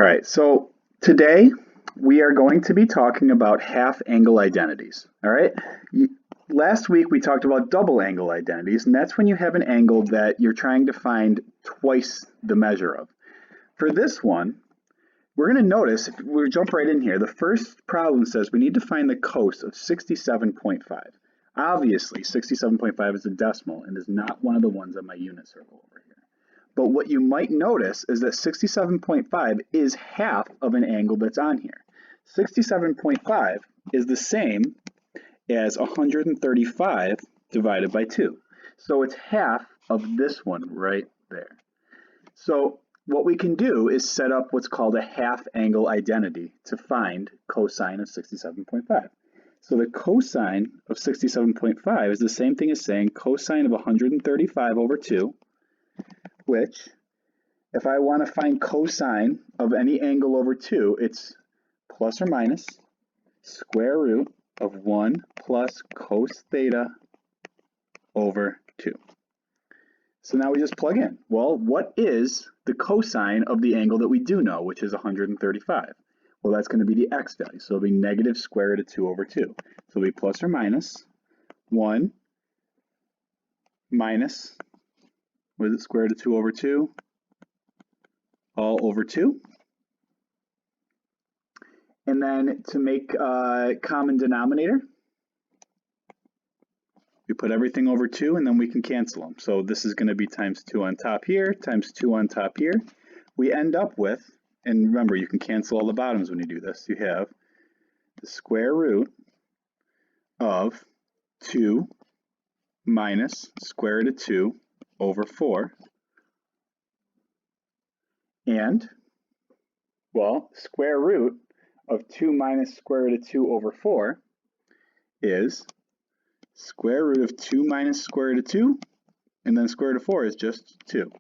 right, so today we are going to be talking about half angle identities. All right, last week we talked about double angle identities, and that's when you have an angle that you're trying to find twice the measure of. For this one, we're going to notice, if we jump right in here, the first problem says we need to find the cos of 67.5. Obviously, 67.5 is a decimal and is not one of the ones on my unit circle over here. But what you might notice is that 67.5 is half of an angle that's on here. 67.5 is the same as 135 divided by 2. So it's half of this one right there. So what we can do is set up what's called a half angle identity to find cosine of 67.5. So the cosine of 67.5 is the same thing as saying cosine of 135 over 2, which, if I want to find cosine of any angle over 2, it's plus or minus square root of 1 plus cos theta over 2. So now we just plug in. Well, what is the cosine of the angle that we do know, which is 135? Well, that's going to be the x value. So it'll be negative square root of 2 over 2. So it'll be plus or minus 1 minus, what is it, square root of 2 over 2, all over 2. And then to make a common denominator, we put everything over 2, and then we can cancel them. So this is going to be times 2 on top here, times 2 on top here. We end up with, and remember, you can cancel all the bottoms when you do this. You have the square root of 2 minus square root of 2 over 4. And, well, square root of 2 minus square root of 2 over 4 is square root of 2 minus square root of 2, and then square root of 4 is just 2.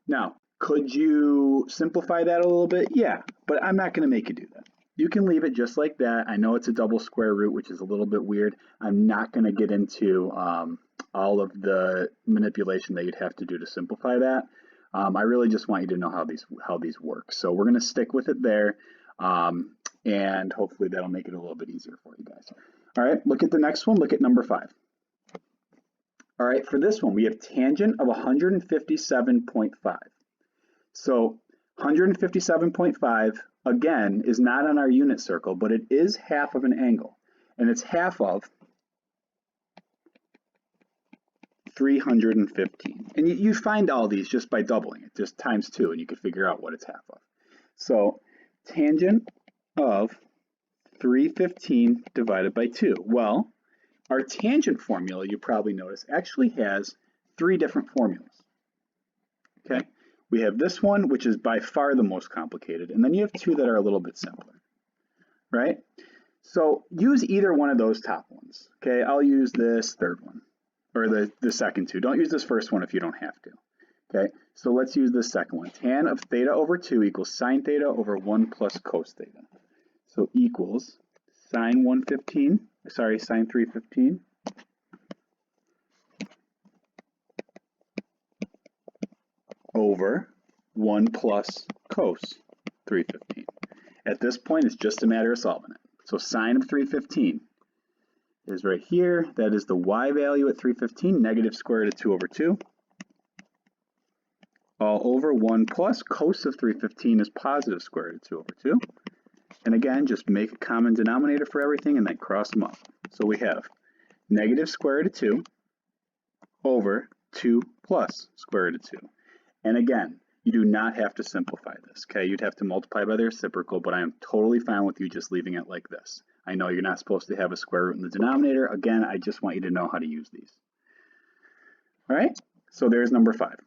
Now, could you simplify that a little bit? Yeah, but I'm not going to make you do that. You can leave it just like that. I know it's a double square root, which is a little bit weird. I'm not going to get into all of the manipulation that you'd have to do to simplify that. I really just want you to know how these work. So we're going to stick with it there, and hopefully that'll make it a little bit easier for you guys. All right, look at the next one. Look at number 5. All right, for this one, we have tangent of 157.5. So 157.5, again, is not on our unit circle, but it is half of an angle, and it's half of 315. And you find all these just by doubling it, just times 2, and you can figure out what it's half of. So tangent of 315 divided by 2. Well, our tangent formula, you probably notice, actually has 3 different formulas. Okay, we have this one, which is by far the most complicated, and then you have 2 that are a little bit simpler, right? So use either one of those top ones. Okay, I'll use this third one, or the second 2. Don't use this first one if you don't have to. Okay, so let's use this second one. Tan of theta over 2 equals sine theta over 1 plus cos theta. So equals sine 315 over 1 plus cos 315. At this point, it's just a matter of solving it. So sine of 315 is right here. That is the y value at 315, negative square root of 2 over 2. All over 1 plus cos of 315 is positive square root of 2 over 2. And again, just make a common denominator for everything and then cross them off. So we have negative square root of 2 over 2 plus square root of 2. And again, you do not have to simplify this, okay? You'd have to multiply by the reciprocal, but I am totally fine with you just leaving it like this. I know you're not supposed to have a square root in the denominator. Again, I just want you to know how to use these. All right, so there's number 5.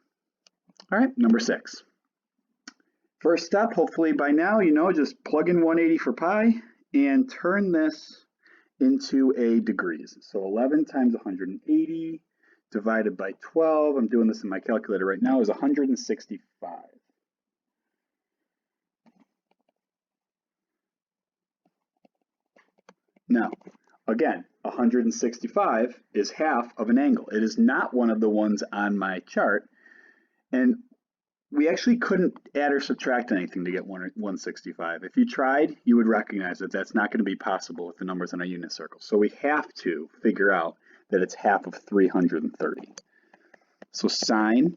All right, number 6. First step, hopefully by now, you know, just plug in 180 for pi and turn this into a degrees. So 11 times 180 divided by 12, I'm doing this in my calculator right now, is 165. Now, again, 165 is half of an angle. It is not one of the ones on my chart. And we actually couldn't add or subtract anything to get 165. If you tried, you would recognize that that's not going to be possible with the numbers on a unit circle. So we have to figure out that it's half of 330. So sine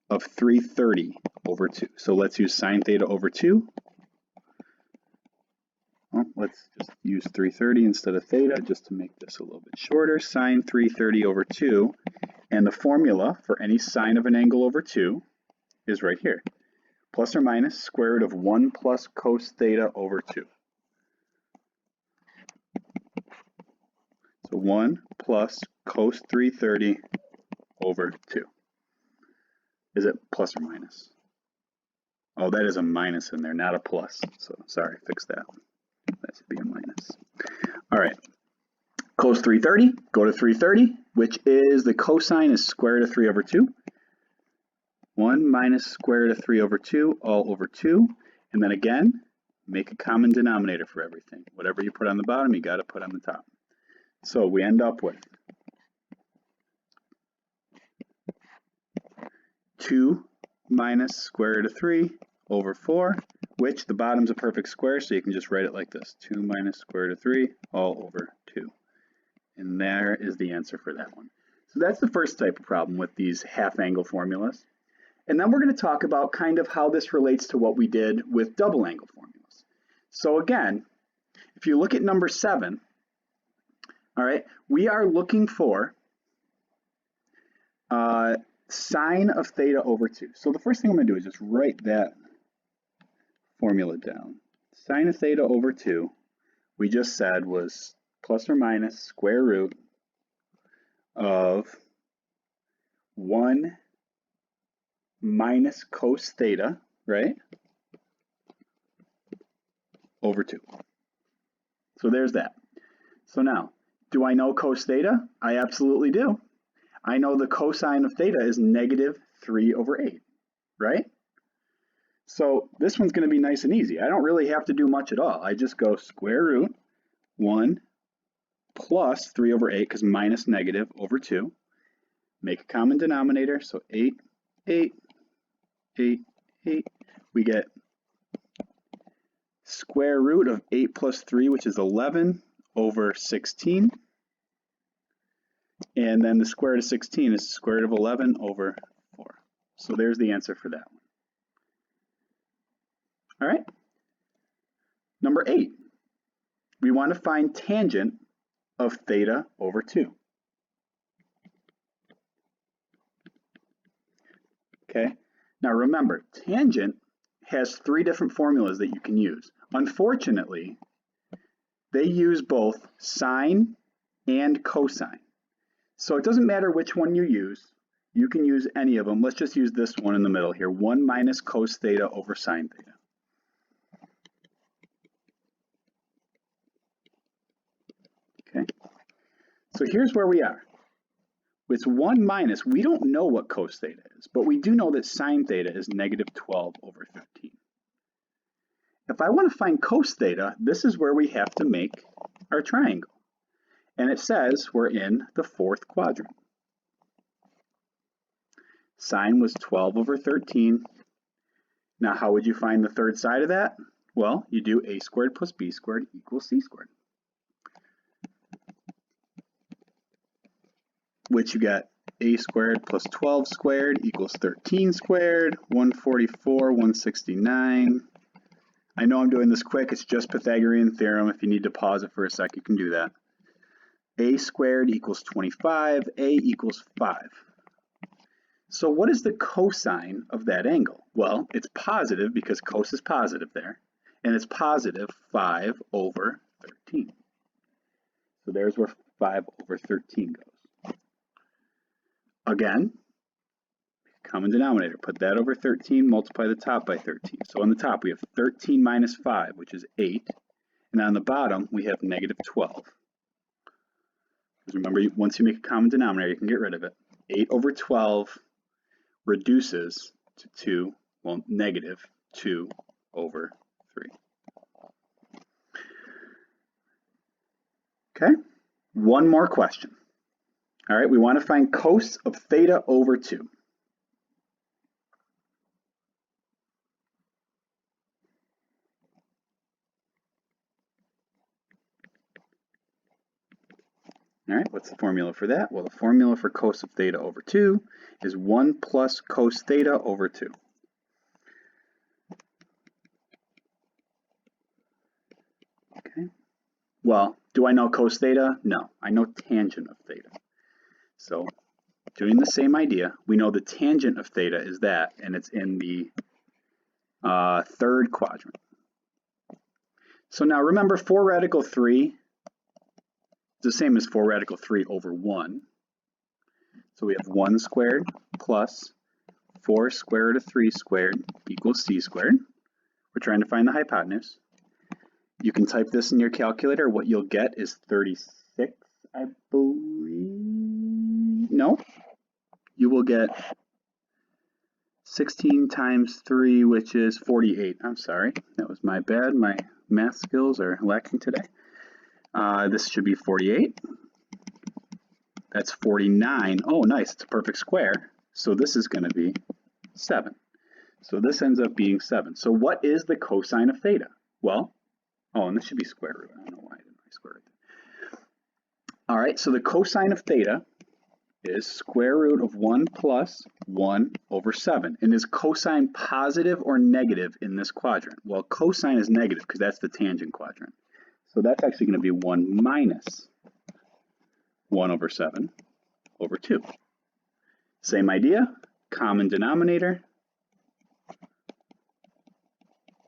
of 330 over 2. So let's use sine theta over 2. Well, let's just use 330 instead of theta just to make this a little bit shorter. Sine 330 over 2. And the formula for any sine of an angle over 2 is right here. Plus or minus square root of 1 plus cos theta over 2. So 1 plus cos 330 over 2. Is it plus or minus? Oh, that is a minus in there, not a plus. So sorry, fix that one. That should be a minus. All right. Cos 330, go to 330, which is the cosine is square root of 3 over 2. 1 minus square root of 3 over 2, all over 2. And then again, make a common denominator for everything. Whatever you put on the bottom, you got to put on the top. So we end up with 2 minus square root of 3 over 4, which the bottom's a perfect square, so you can just write it like this. 2 minus square root of 3, all over 2. And there is the answer for that one. So that's the first type of problem with these half angle formulas. And then we're going to talk about kind of how this relates to what we did with double angle formulas. So again, if you look at number 7, all right, we are looking for sine of theta over 2. So the first thing I'm going to do is just write that formula down. Sine of theta over 2, we just said was plus or minus square root of 1 minus cos theta, right, over 2. So there's that. So now, do I know cos theta? I absolutely do. I know the cosine of theta is negative 3 over 8, right? So this one's going to be nice and easy. I don't really have to do much at all. I just go square root 1 plus 3 over 8, because minus negative over 2. Make a common denominator, so 8, 8, 8, 8. We get square root of 8 plus 3, which is 11, over 16. And then the square root of 16 is the square root of 11 over 4. So there's the answer for that one. All right. Number 8. We want to find tangent of theta over 2. Okay. Now remember, tangent has 3 different formulas that you can use. Unfortunately, they use both sine and cosine. So it doesn't matter which one you use. You can use any of them. Let's just use this one in the middle here, 1 minus cos theta over sine theta. Okay. So here's where we are. It's 1 minus, we don't know what cos theta is, but we do know that sine theta is negative 12 over 13. If I want to find cos theta, this is where we have to make our triangle. And it says we're in the 4th quadrant. Sine was 12 over 13. Now how would you find the third side of that? Well, you do a squared plus b squared equals c squared. Which you got a squared plus 12 squared equals 13 squared, 144, 169. I know I'm doing this quick, it's just Pythagorean theorem. If you need to pause it for a sec, you can do that. A squared equals 25, a equals 5. So what is the cosine of that angle? Well, it's positive because cos is positive there, and it's positive 5 over 13. So there's where 5 over 13 goes. Again, common denominator, put that over 13, multiply the top by 13. So on the top we have 13 minus 5, which is 8, and on the bottom we have negative 12. Because remember, once you make a common denominator, you can get rid of it. 8 over 12 reduces to 2, well, negative 2 over 3. Okay, one more question. All right, we want to find cos of theta over 2. All right, what's the formula for that? Well, the formula for cos of theta over 2 is 1 plus cos theta over 2. Okay. Well, do I know cos theta? No, I know tangent of theta. So doing the same idea, we know the tangent of theta is that, and it's in the third quadrant. So now remember 4 radical 3 is the same as 4 radical 3 over 1. So we have 1 squared plus 4 square root of 3 squared equals c squared. We're trying to find the hypotenuse. You can type this in your calculator. What you'll get is 36, I believe. No, you will get 16 times 3, which is 48. I'm sorry, that was my bad. My math skills are lacking today. This should be 48. That's 49. Oh, nice, it's a perfect square. So this is going to be 7. So this ends up being 7. So what is the cosine of theta? Well, oh, and this should be square root. I don't know why I didn't write square root. All right, so the cosine of theta is square root of 1 plus 1 over 7. And is cosine positive or negative in this quadrant? Well, cosine is negative because that's the tangent quadrant. So that's actually going to be 1 minus 1 over 7 over 2. Same idea, common denominator.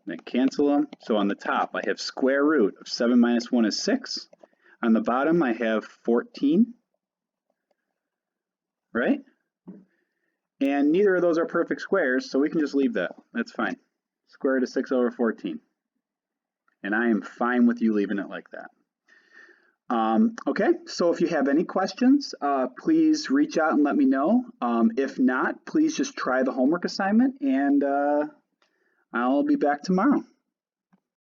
Then cancel them. So on the top, I have square root of 7 minus 1 is 6. On the bottom, I have 14. Right? And neither of those are perfect squares, so we can just leave that. That's fine. Square root of 6 over 14. And I am fine with you leaving it like that. Okay, so if you have any questions, please reach out and let me know. If not, please just try the homework assignment, and I'll be back tomorrow.